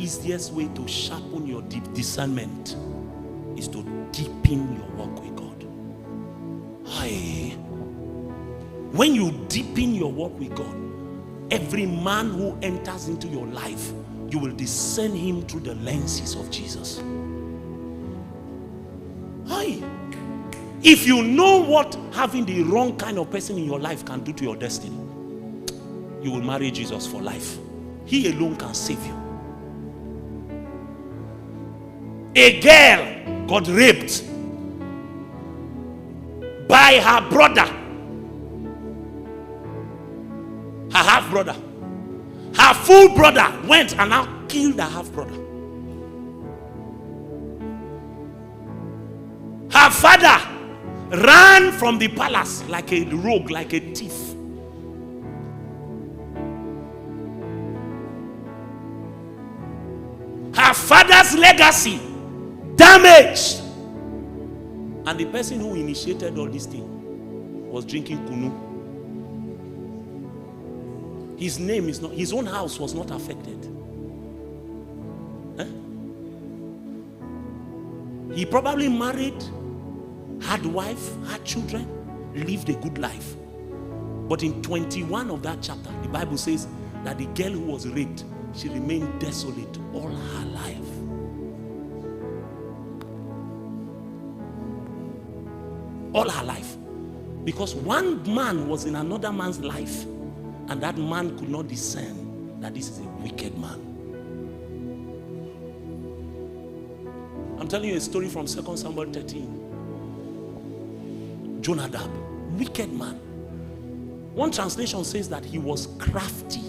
easiest way to sharpen your discernment is to deepen your walk with God. Aye. When you deepen your walk with God, every man who enters into your life, you will discern him through the lenses of Jesus. Aye. If you know what having the wrong kind of person in your life can do to your destiny, you will marry Jesus for life. He alone can save you. A girl got raped by her brother, her half brother. Her full brother went and now killed her half brother. Her father ran from the palace like a rogue, like a thief. Her father's legacy damaged. And the person who initiated all this thing was drinking kunu. His name is not, his own house was not affected. He probably married, had wife, had children, lived a good life. But in 21 of that chapter, the Bible says that the girl who was raped, she remained desolate all her life. All her life. Because one man was in another man's life, and that man could not discern that this is a wicked man. I'm telling you a story from 2 Samuel 13. Jonadab, wicked man. One translation says that he was crafty.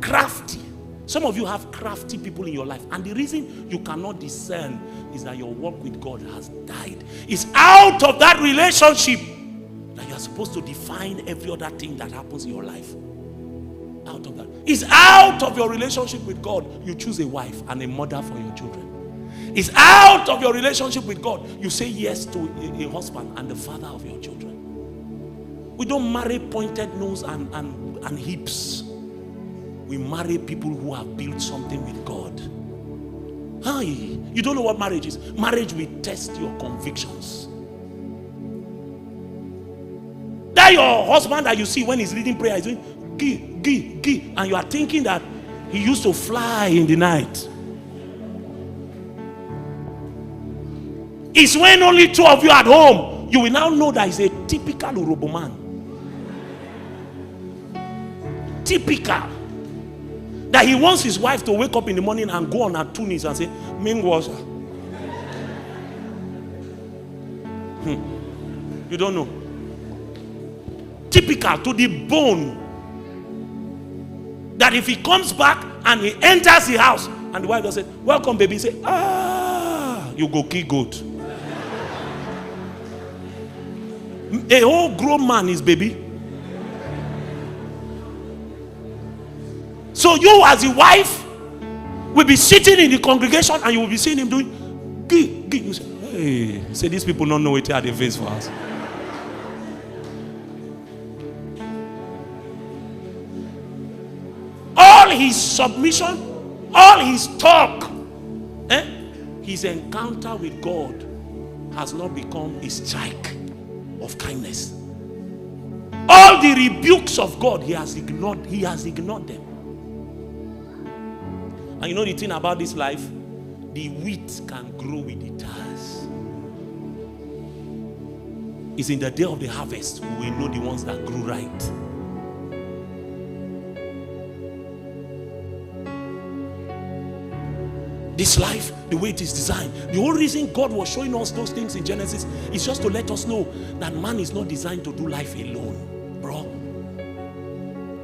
Crafty. Some of you have crafty people in your life, and the reason you cannot discern is that your walk with God has died. It's out of that relationship that you are supposed to define every other thing that happens in your life. Out of that. It's out of your relationship with God you choose a wife and a mother for your children. It's out of your relationship with God you say yes to a husband and the father of your children. We don't marry pointed nose and hips. We marry people who have built something with God. Hi, you don't know what marriage is. Marriage will test your convictions. That your husband that you see when he's reading prayer is doing gi, and you are thinking that he used to fly in the night. It's when only two of you at home, you will now know that he's a typical Urobo man. Typical. That he wants his wife to wake up in the morning and go on her two knees and say, "Main water." You don't know. Typical to the bone. That if he comes back and he enters the house and the wife does say, "Welcome, baby," say, "Ah, you go kill goat." A whole grown man is baby. So you as a wife will be sitting in the congregation and you will be seeing him doing gi. You say, "Hey," say, "These people don't know what they are the face for us." All his submission, all his talk, his encounter with God has not become a strike of kindness. All the rebukes of God he has ignored them. And you know the thing about this life, the wheat can grow with the tares. It's in the day of the harvest we will know the ones that grew right. This life, the way it is designed, the whole reason God was showing us those things in Genesis is just to let us know that man is not designed to do life alone, bro.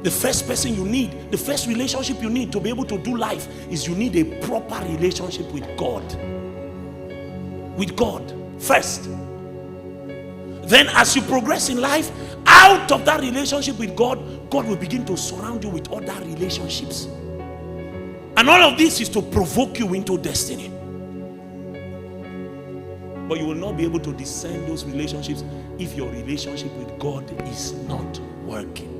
The first person you need, the first relationship you need to be able to do life is you need a proper relationship with God. With God first. Then as you progress in life, out of that relationship with God, God will begin to surround you with other relationships. And all of this is to provoke you into destiny. But you will not be able to discern those relationships if your relationship with God is not working.